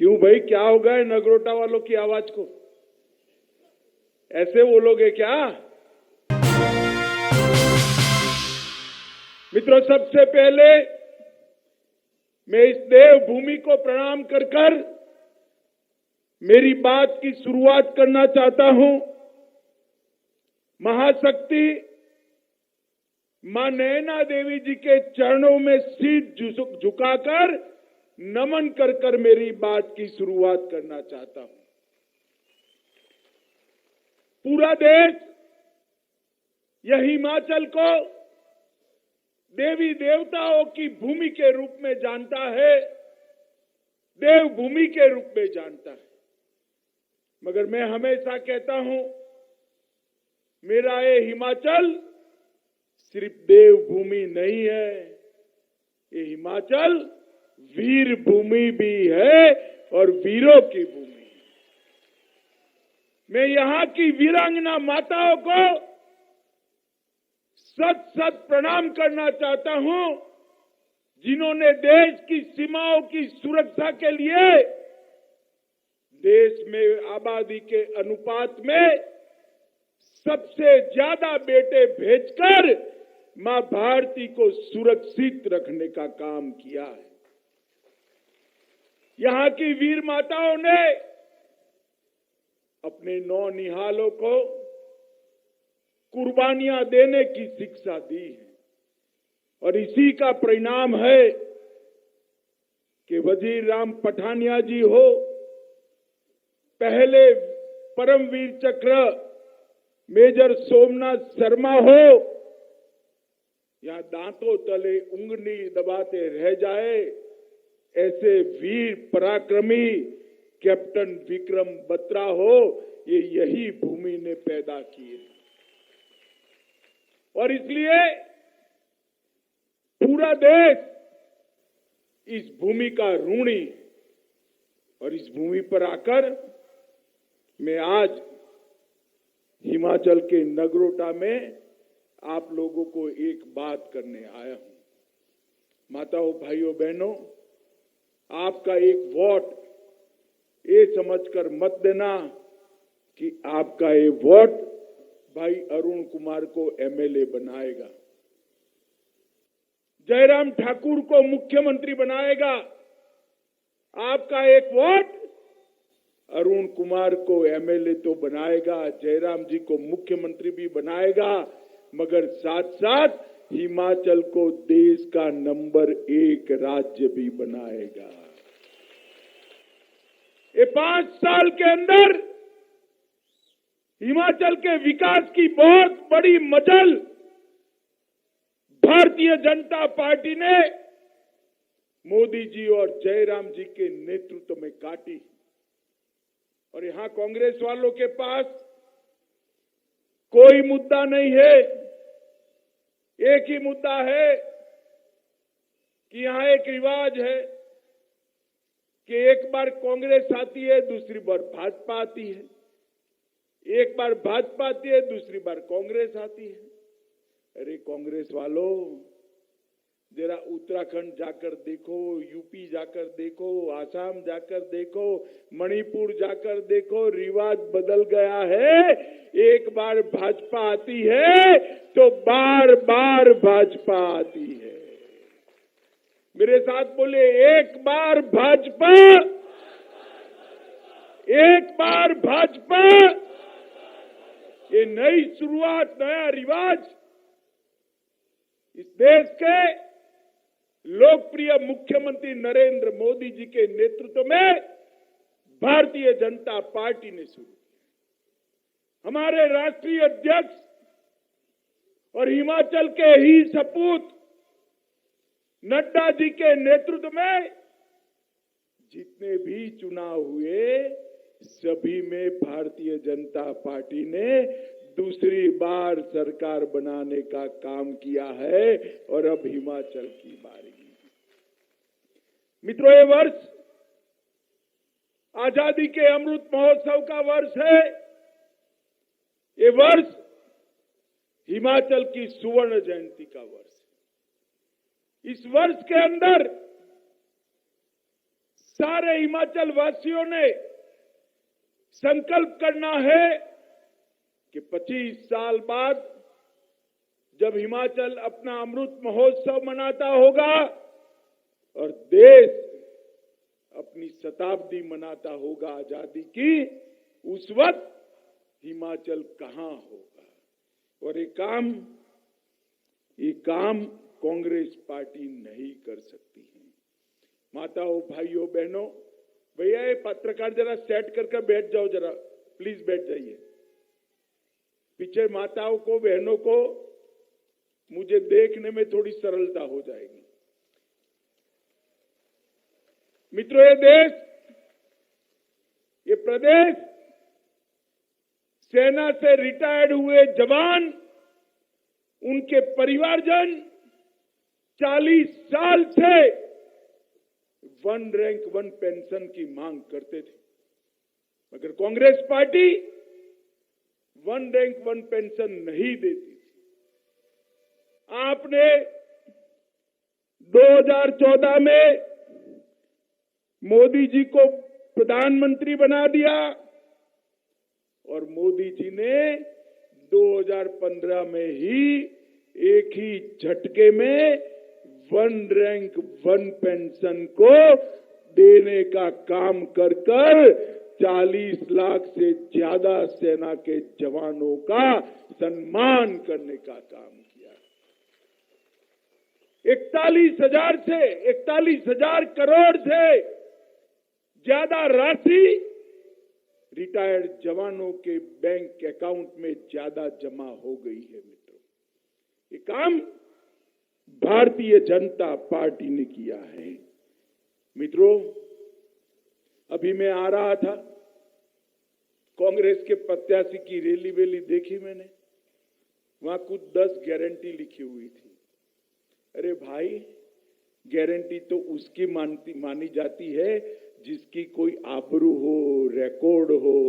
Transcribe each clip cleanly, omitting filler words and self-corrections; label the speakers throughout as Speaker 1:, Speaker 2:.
Speaker 1: क्यों भाई, क्या हो गया नगरोटा वालों की आवाज को? ऐसे बोलोगे क्या? मित्रों, सबसे पहले मैं इस देवभूमि को प्रणाम कर कर मेरी बात की शुरुआत करना चाहता हूं। महाशक्ति मां नैना देवी जी के चरणों में सिर झुकाकर नमन कर कर मेरी बात की शुरुआत करना चाहता हूं। पूरा देश यह हिमाचल को देवी देवताओं की भूमि के रूप में जानता है, देवभूमि के रूप में जानता है। मगर मैं हमेशा कहता हूं, मेरा ये हिमाचल सिर्फ देवभूमि नहीं है, ये हिमाचल वीर भूमि भी है और वीरों की भूमि है। मैं यहां की वीरांगना माताओं को सत सत प्रणाम करना चाहता हूं, जिन्होंने देश की सीमाओं की सुरक्षा के लिए देश में आबादी के अनुपात में सबसे ज्यादा बेटे भेजकर मां भारती को सुरक्षित रखने का काम किया है। यहां की वीर माताओं ने अपने नौनिहालों को कुर्बानियां देने की शिक्षा दी है और इसी का परिणाम है कि वजीर राम पठानिया जी हो, पहले परमवीर चक्र मेजर सोमनाथ शर्मा हो, या दांतों तले उंगली दबाते रह जाए ऐसे वीर पराक्रमी कैप्टन विक्रम बत्रा हो, ये यही भूमि ने पैदा किए। और इसलिए पूरा देश इस भूमि का ऋणी, और इस भूमि पर आकर मैं आज हिमाचल के नगरोटा में आप लोगों को एक बात करने आया हूं। माताओं, भाइयों, बहनों, आपका एक वोट ये समझकर मत देना कि आपका ये वोट भाई अरुण कुमार को एमएलए बनाएगा, जयराम ठाकुर को मुख्यमंत्री बनाएगा। आपका एक वोट अरुण कुमार को एमएलए तो बनाएगा, जयराम जी को मुख्यमंत्री भी बनाएगा, मगर साथ साथ हिमाचल को देश का नंबर 1 राज्य भी बनाएगा। ये 5 साल के अंदर हिमाचल के विकास की बहुत बड़ी मजल भारतीय जनता पार्टी ने मोदी जी और जयराम जी के नेतृत्व में काटी। और यहां कांग्रेस वालों के पास कोई मुद्दा नहीं है, एक ही मुद्दा है कि यहां एक रिवाज है कि एक बार कांग्रेस आती है, दूसरी बार भाजपा आती है, एक बार भाजपा आती है, दूसरी बार कांग्रेस आती है। अरे कांग्रेस वालों, जरा उत्तराखंड जाकर देखो, यूपी जाकर देखो, आसाम जाकर देखो, मणिपुर जाकर देखो, रिवाज बदल गया है। एक बार भाजपा आती है तो बार बार भाजपा आती है। मेरे साथ बोले, एक बार भाजपा, एक बार भाजपा। ये नई शुरुआत, नया रिवाज इस देश के लोकप्रिय मुख्यमंत्री नरेंद्र मोदी जी के नेतृत्व में भारतीय जनता पार्टी ने शुरू किया। हमारे राष्ट्रीय अध्यक्ष और हिमाचल के ही सपूत नड्डा जी के नेतृत्व में जितने भी चुनाव हुए, सभी में भारतीय जनता पार्टी ने दूसरी बार सरकार बनाने का काम किया है और अब हिमाचल की बारी। मित्रों, ये वर्ष आजादी के अमृत महोत्सव का वर्ष है। ये वर्ष हिमाचल की सुवर्ण जयंती का वर्ष है। इस वर्ष के अंदर सारे हिमाचल वासियों ने संकल्प करना है कि 25 साल बाद जब हिमाचल अपना अमृत महोत्सव मनाता होगा और देश अपनी शताब्दी मनाता होगा आजादी की, उस वक्त हिमाचल कहां होगा। और ये काम कांग्रेस पार्टी नहीं कर सकती है। माताओं, भाइयों, बहनों, भैया ये पत्रकार जरा सेट करके बैठ जाओ, जरा प्लीज बैठ जाइए। पीछे माताओं को, बहनों को मुझे देखने में थोड़ी सरलता हो जाएगी। मित्रों, ये देश, ये प्रदेश, सेना से रिटायर्ड हुए जवान, उनके परिवारजन 40 साल से 1 रैंक 1 पेंशन की मांग करते थे, मगर कांग्रेस पार्टी 1 रैंक 1 पेंशन नहीं देती थी। आपने 2014 में मोदी जी को प्रधानमंत्री बना दिया और मोदी जी ने 2015 में ही एक ही झटके में 1 रैंक 1 पेंशन को देने का काम कर 40 लाख से ज्यादा सेना के जवानों का सम्मान करने का काम किया। 41,000 करोड़ से ज्यादा राशि रिटायर्ड जवानों के बैंक अकाउंट में ज्यादा जमा हो गई है। मित्रों, ये काम भारतीय जनता पार्टी ने किया है। मित्रों, अभी मैं आ रहा था, कांग्रेस के प्रत्याशी की रैली वेली देखी मैंने, वहां कुछ 10 गारंटी लिखी हुई थी। अरे भाई, गारंटी तो उसकी मानी जाती है जिसकी कोई आबरू हो, रिकॉर्ड हो।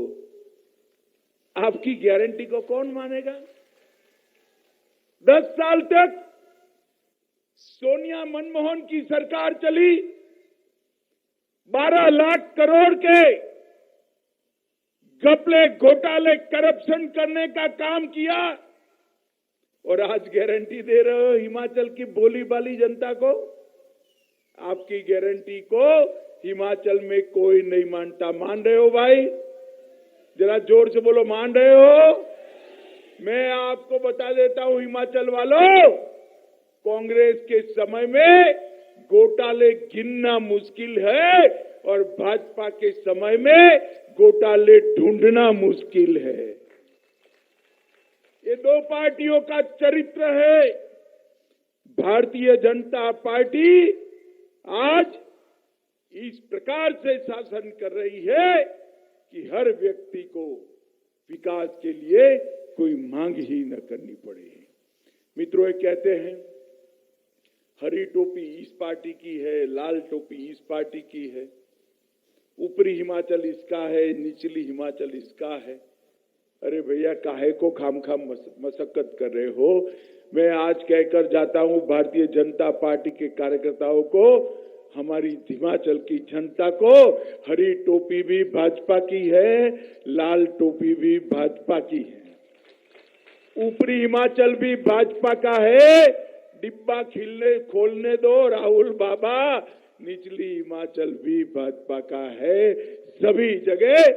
Speaker 1: आपकी गारंटी को कौन मानेगा? 10 साल तक सोनिया मनमोहन की सरकार चली, 12 लाख करोड़ के घपले, घोटाले, करप्शन करने का काम किया और आज गारंटी दे रहे हो हिमाचल की भोली भाली जनता को। आपकी गारंटी को हिमाचल में कोई नहीं मानता। मान रहे हो भाई? जरा जोर से बोलो, मान रहे हो? मैं आपको बता देता हूं हिमाचल वालों, कांग्रेस के समय में घोटाले गिनना मुश्किल है और भाजपा के समय में घोटाले ढूंढना मुश्किल है। ये दो पार्टियों का चरित्र है। भारतीय जनता पार्टी आज इस प्रकार से शासन कर रही है कि हर व्यक्ति को विकास के लिए कोई मांग ही न करनी पड़े। मित्रों, ये कहते हैं हरी टोपी इस पार्टी की है, लाल टोपी इस पार्टी की है, ऊपरी हिमाचल इसका है, निचली हिमाचल इसका है। अरे भैया, काहे को खामखा मशक्कत कर रहे हो? मैं आज कहकर जाता हूं भारतीय जनता पार्टी के कार्यकर्ताओं को, हमारी हिमाचल की जनता को, हरी टोपी भी भाजपा की है, लाल टोपी भी भाजपा की है, ऊपरी हिमाचल भी भाजपा का है। डिब्बा खोलने दो राहुल बाबा, निचली हिमाचल भी भाजपा का है। सभी जगह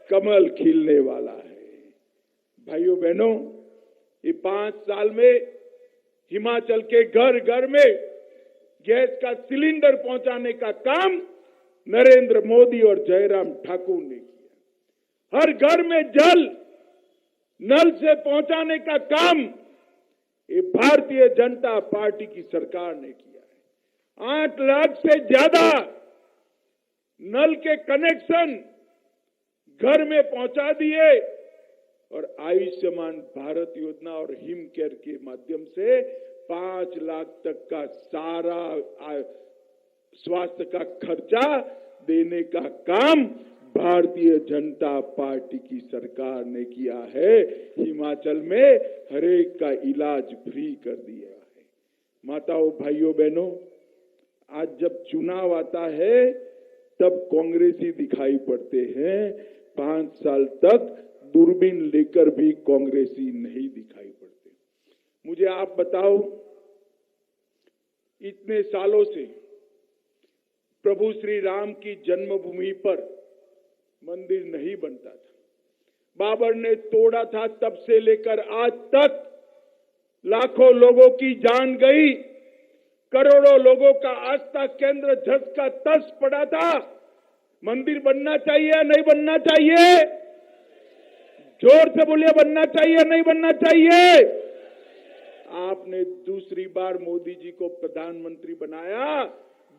Speaker 1: कमल खिलने वाला है। भाइयों बहनों, ये 5 साल में हिमाचल के घर घर में गैस का सिलेंडर पहुंचाने का काम नरेंद्र मोदी और जयराम ठाकुर ने किया। हर घर में जल नल से पहुंचाने का काम ये भारतीय जनता पार्टी की सरकार ने किया है। 8 लाख से ज्यादा नल के कनेक्शन घर में पहुंचा दिए और आयुष्मान भारत योजना और हिम केयर के माध्यम से 5 लाख तक का सारा स्वास्थ्य का खर्चा देने का काम भारतीय जनता पार्टी की सरकार ने किया है। हिमाचल में हरेक का इलाज फ्री कर दिया है। माताओं, भाइयों, बहनों, आज जब चुनाव आता है तब कांग्रेसी दिखाई पड़ते हैं, 5 साल तक दूरबीन लेकर भी कांग्रेसी नहीं दिखाई पड़ते। मुझे आप बताओ, इतने सालों से प्रभु श्री राम की जन्मभूमि पर मंदिर नहीं बनता था। बाबर ने तोड़ा था, तब से लेकर आज तक लाखों लोगों की जान गई, करोड़ों लोगों का आस्था केंद्र झस का तस पड़ा था। मंदिर बनना चाहिए या नहीं बनना चाहिए? जोर से बोलिए, बनना चाहिए या नहीं बनना चाहिए? आपने दूसरी बार मोदी जी को प्रधानमंत्री बनाया,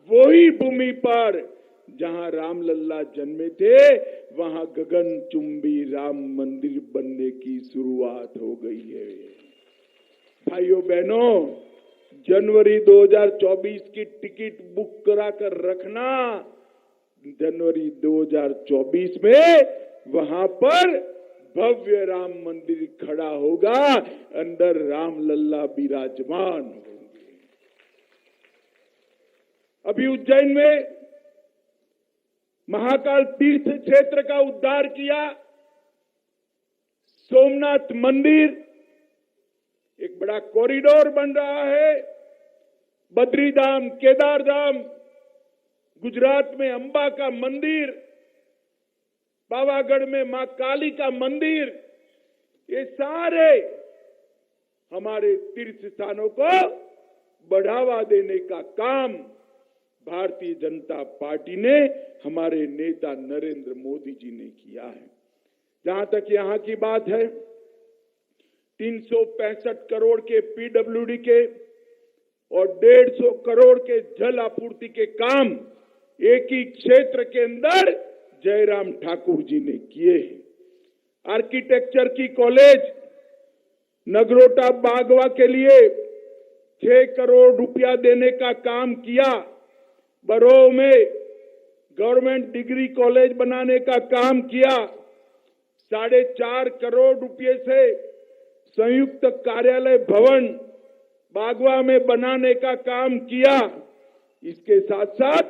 Speaker 1: वही भूमि पर जहां रामलल्ला जन्मे थे, वहां गगनचुंबी राम मंदिर बनने की शुरुआत हो गई है। भाइयों बहनों, जनवरी 2024 की टिकट बुक करा कर रखना। जनवरी 2024 में वहां पर भव्य राम मंदिर खड़ा होगा, अंदर रामलल्ला विराजमान होंगे। अभी उज्जैन में महाकाल तीर्थ क्षेत्र का उद्धार किया, सोमनाथ मंदिर, एक बड़ा कॉरिडोर बन रहा है, बद्रीधाम, केदारधाम, गुजरात में अंबा का मंदिर, पावागढ़ में मां काली का मंदिर, ये सारे हमारे तीर्थ स्थानों को बढ़ावा देने का काम भारतीय जनता पार्टी ने, हमारे नेता नरेंद्र मोदी जी ने किया है। जहां तक यहां की बात है, 365 करोड़ के पीडब्ल्यूडी के और 150 करोड़ के जल आपूर्ति के काम एक ही क्षेत्र के अंदर जयराम ठाकुर जी ने किए हैं। आर्किटेक्चर की कॉलेज नगरोटा बागवा के लिए 6 करोड़ रुपया देने का काम किया। बरोह में गवर्नमेंट डिग्री कॉलेज बनाने का काम किया। 4.5 करोड़ रुपए से संयुक्त कार्यालय भवन बागवा में बनाने का काम किया। इसके साथ साथ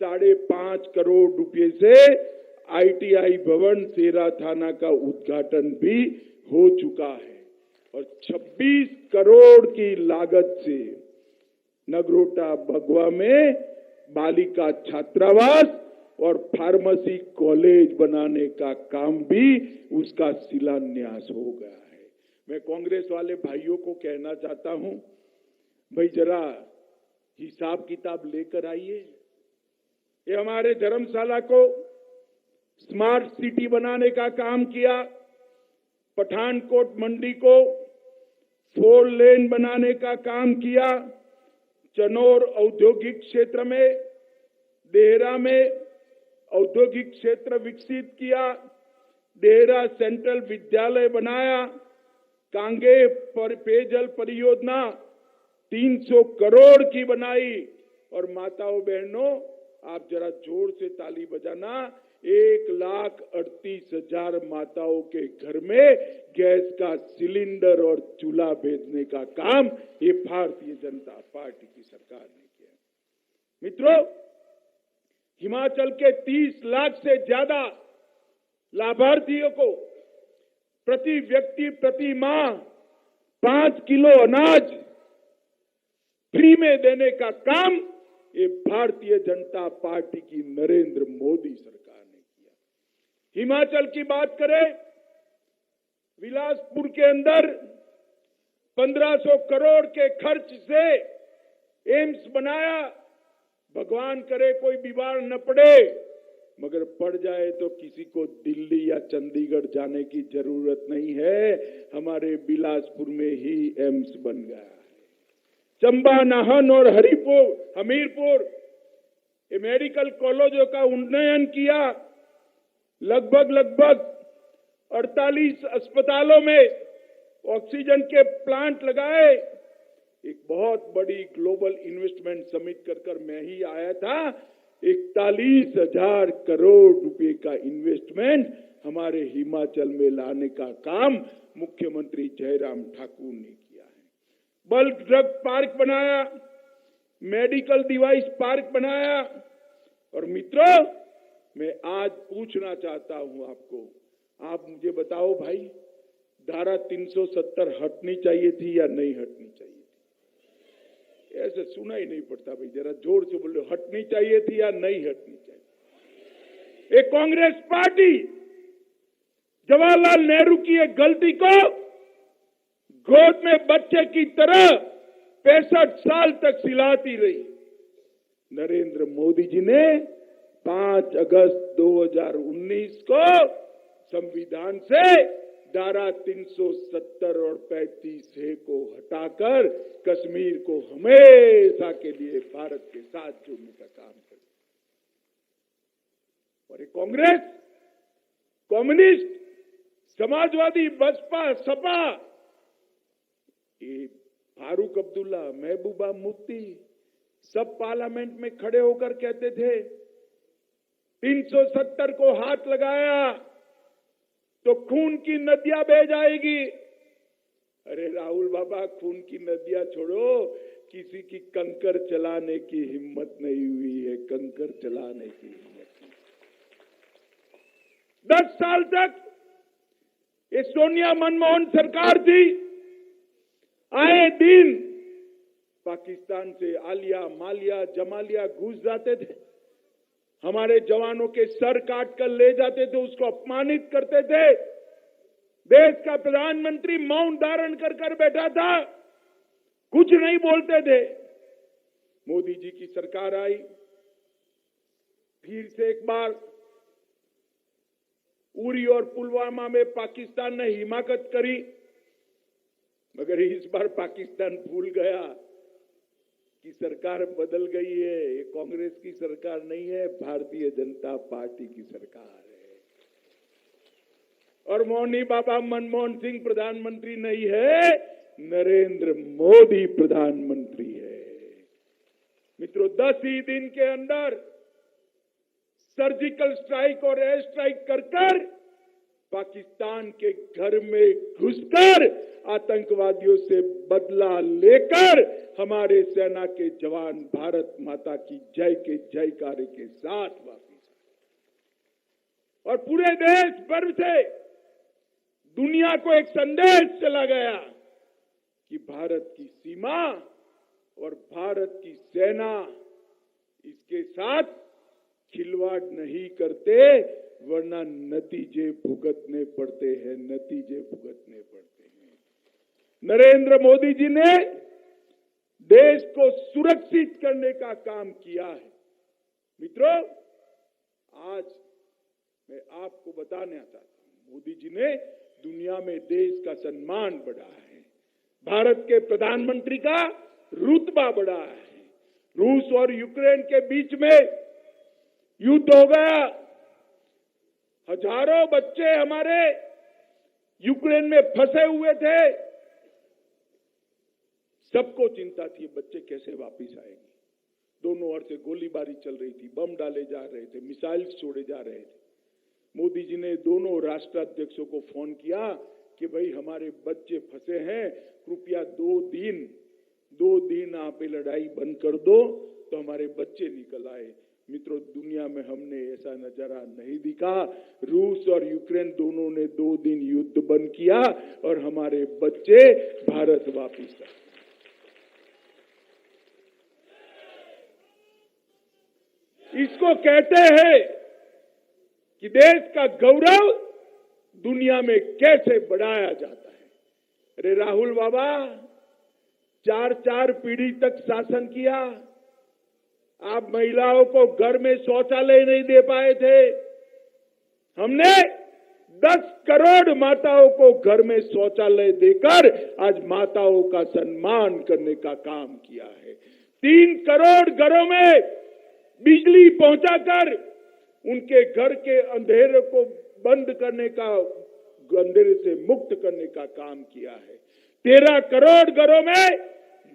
Speaker 1: 5.5 करोड़ रुपए से आईटीआई भवन सेरा थाना का उद्घाटन भी हो चुका है और 26 करोड़ की लागत से नगरोटा बगवा में बालिका छात्रावास और फार्मेसी कॉलेज बनाने का काम भी उसका शिलान्यास हो गया है। मैं कांग्रेस वाले भाइयों को कहना चाहता हूं, भाई जरा हिसाब किताब लेकर आइए। ये हमारे धर्मशाला को स्मार्ट सिटी बनाने का काम किया, पठानकोट मंडी को 4 लेन बनाने का काम किया, चनौर औद्योगिक क्षेत्र में, देहरा में औद्योगिक क्षेत्र विकसित किया, देहरा सेंट्रल विद्यालय बनाया, कांगे पर पेयजल परियोजना 300 करोड़ की बनाई। और माताओं बहनों, आप जरा जोर से ताली बजाना, 1,38,000 माताओं के घर में गैस का सिलेंडर और चूल्हा भेजने का काम ये भारतीय जनता पार्टी की सरकार ने किया। मित्रों, हिमाचल के 30 लाख से ज्यादा लाभार्थियों को प्रति व्यक्ति प्रति माह 5 किलो अनाज फ्री में देने का काम ये भारतीय जनता पार्टी की नरेंद्र मोदी सरकार ने किया। हिमाचल की बात करें, बिलासपुर के अंदर 1500 करोड़ के खर्च से एम्स बनाया। भगवान करे कोई बीमार न पड़े, मगर पड़ जाए तो किसी को दिल्ली या चंडीगढ़ जाने की जरूरत नहीं है, हमारे बिलासपुर में ही एम्स बन गया है। चंबा, नाहन और हमीरपुर ये मेडिकल कॉलेजों का उन्नयन किया। लगभग 48 अस्पतालों में ऑक्सीजन के प्लांट लगाए। एक बहुत बड़ी ग्लोबल इन्वेस्टमेंट समिट कर मैं ही आया था। 41,000 करोड़ रुपए का इन्वेस्टमेंट हमारे हिमाचल में लाने का काम मुख्यमंत्री जयराम ठाकुर ने किया है। बल्क ड्रग पार्क बनाया, मेडिकल डिवाइस पार्क बनाया और मित्रों, मैं आज पूछना चाहता हूं आपको, आप मुझे बताओ भाई, धारा 370 हटनी चाहिए थी या नहीं हटनी चाहिए थी? ऐसे सुना ही नहीं पड़ता भाई, जरा जोर से बोलो, हटनी चाहिए थी या नहीं हटनी चाहिए? एक कांग्रेस पार्टी जवाहरलाल नेहरू की एक गलती को गोद में बच्चे की तरह 65 साल तक सिलाती रही। नरेंद्र मोदी जी ने 5 अगस्त 2019 को संविधान से धारा 370 और 35A को हटाकर कश्मीर को हमेशा के लिए भारत के साथ जोड़ने का काम किया। और ये कांग्रेस, कम्युनिस्ट, समाजवादी, बसपा, सपा, ये फारूक अब्दुल्ला, महबूबा मुफ्ती सब पार्लियामेंट में खड़े होकर कहते थे 370 को हाथ लगाया तो खून की नदियां बह जाएगी। अरे राहुल बाबा, खून की नदियां छोड़ो, किसी की कंकर चलाने की हिम्मत नहीं हुई है, कंकर चलाने की हिम्मत नहीं। 10 साल तक ये सोनिया मनमोहन सरकार थी, आए दिन पाकिस्तान से आलिया, मालिया, जमालिया घुस जाते थे, हमारे जवानों के सर काट कर ले जाते थे, उसको अपमानित करते थे। देश का प्रधानमंत्री मौन धारण कर बैठा था, कुछ नहीं बोलते थे। मोदी जी की सरकार आई, फिर से एक बार उरी और पुलवामा में पाकिस्तान ने हिमाकत करी, मगर इस बार पाकिस्तान भूल गया कि सरकार बदल गई है। ये कांग्रेस की सरकार नहीं है, भारतीय जनता पार्टी की सरकार है। और मौनी बाबा मनमोहन सिंह प्रधानमंत्री नहीं है, नरेंद्र मोदी प्रधानमंत्री है। मित्रों, 10 ही दिन के अंदर सर्जिकल स्ट्राइक और एयर स्ट्राइक कर पाकिस्तान के घर में घुसकर आतंकवादियों से बदला लेकर हमारे सेना के जवान भारत माता की जय के जयकारे के साथ वापस आए। और पूरे देश भर से दुनिया को एक संदेश चला गया कि भारत की सीमा और भारत की सेना इसके साथ खिलवाड़ नहीं करते, वरना नतीजे भुगतने पड़ते हैं, नतीजे भुगतने पड़ते हैं। नरेंद्र मोदी जी ने देश को सुरक्षित करने का काम किया है। मित्रों, आज मैं आपको बताना चाहता हूं, मोदी जी ने दुनिया में देश का सम्मान बढ़ाया है, भारत के प्रधानमंत्री का रुतबा बढ़ा है। रूस और यूक्रेन के बीच में युद्ध हो गया, हजारों बच्चे हमारे यूक्रेन में फंसे हुए थे, सबको चिंता थी बच्चे कैसे वापस आएंगे। दोनों ओर से गोलीबारी चल रही थी, बम डाले जा रहे थे, मिसाइल छोड़े जा रहे थे। मोदी जी ने दोनों राष्ट्राध्यक्षों को फोन किया कि भाई हमारे बच्चे फंसे हैं, कृपया 2 दिन आप ये लड़ाई बंद कर दो, तो हमारे बच्चे निकल आए। मित्रों, दुनिया में हमने ऐसा नजारा नहीं दिखा। रूस और यूक्रेन दोनों ने 2 दिन युद्ध बंद किया और हमारे बच्चे भारत वापस आए। इसको कहते हैं कि देश का गौरव दुनिया में कैसे बढ़ाया जाता है। अरे राहुल बाबा, 4 पीढ़ी तक शासन किया, आप महिलाओं को घर में शौचालय नहीं दे पाए थे। हमने 10 करोड़ माताओं को घर में शौचालय देकर आज माताओं का सम्मान करने का काम किया है। 3 करोड़ घरों में बिजली पहुंचाकर उनके घर के अंधेरे को बंद करने का, अंधेरे से मुक्त करने का काम किया है। 13 करोड़ घरों में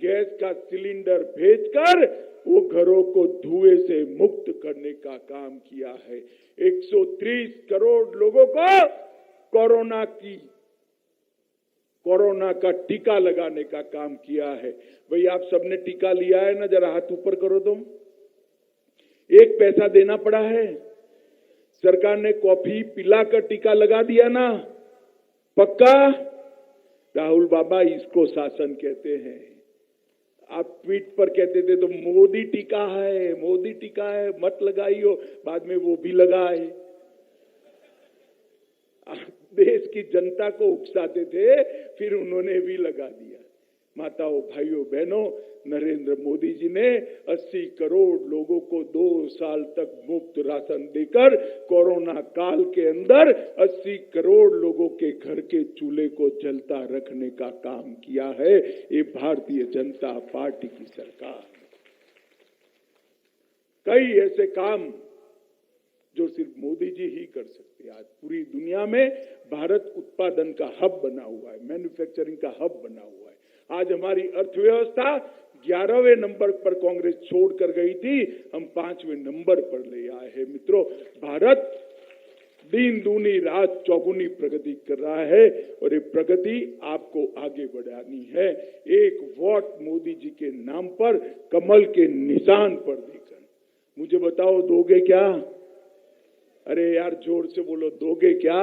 Speaker 1: गैस का सिलेंडर भेजकर वो घरों को धुएं से मुक्त करने का काम किया है। 130 करोड़ लोगों को कोरोना का टीका लगाने का काम किया है। भाई, आप सबने टीका लिया है ना? जरा हाथ ऊपर करो तुम। एक पैसा देना पड़ा है? सरकार ने कॉफी पिलाकर टीका लगा दिया ना? पक्का? राहुल बाबा, इसको शासन कहते हैं। आप ट्वीट पर कहते थे तो मोदी टीका है, मोदी टीका है, मत लगाइयो, बाद में वो भी लगाए। देश की जनता को उकसाते थे, फिर उन्होंने भी लगा दिया। माताओं, भाइयों, बहनों, नरेंद्र मोदी जी ने 80 करोड़ लोगों को 2 साल तक मुफ्त राशन देकर कोरोना काल के अंदर 80 करोड़ लोगों के घर के चूल्हे को जलता रखने का काम किया है ये भारतीय जनता पार्टी की सरकार। कई ऐसे काम जो सिर्फ मोदी जी ही कर सकते हैं। आज पूरी दुनिया में भारत उत्पादन का हब बना हुआ है, मैन्युफैक्चरिंग का हब बना हुआ है। आज हमारी अर्थव्यवस्था 11वें नंबर पर कांग्रेस छोड़कर गई थी, हम 5वें नंबर पर ले आए हैं। मित्रों, भारत दिन दूनी रात चौगुनी प्रगति कर रहा है और ये प्रगति आपको आगे बढ़ानी है। एक वोट मोदी जी के नाम पर, कमल के निशान पर देकर। मुझे बताओ, दोगे क्या? अरे यार, जोर से बोलो, दोगे क्या?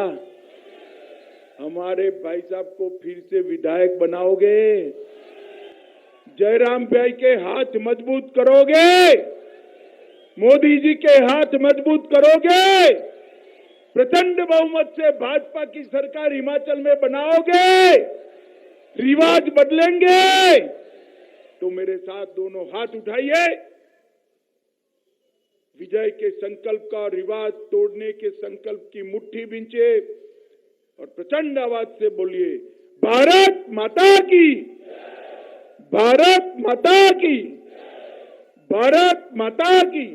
Speaker 1: हमारे भाई साहब को फिर से विधायक बनाओगे? जयराम भाई के हाथ मजबूत करोगे? मोदी जी के हाथ मजबूत करोगे? प्रचंड बहुमत से भाजपा की सरकार हिमाचल में बनाओगे? रिवाज बदलेंगे? तो मेरे साथ दोनों हाथ उठाइए, विजय के संकल्प का, रिवाज तोड़ने के संकल्प की मुट्ठी बींचे और प्रचंड आवाज से बोलिए, भारत माता की, भारत माता की, भारत माता की।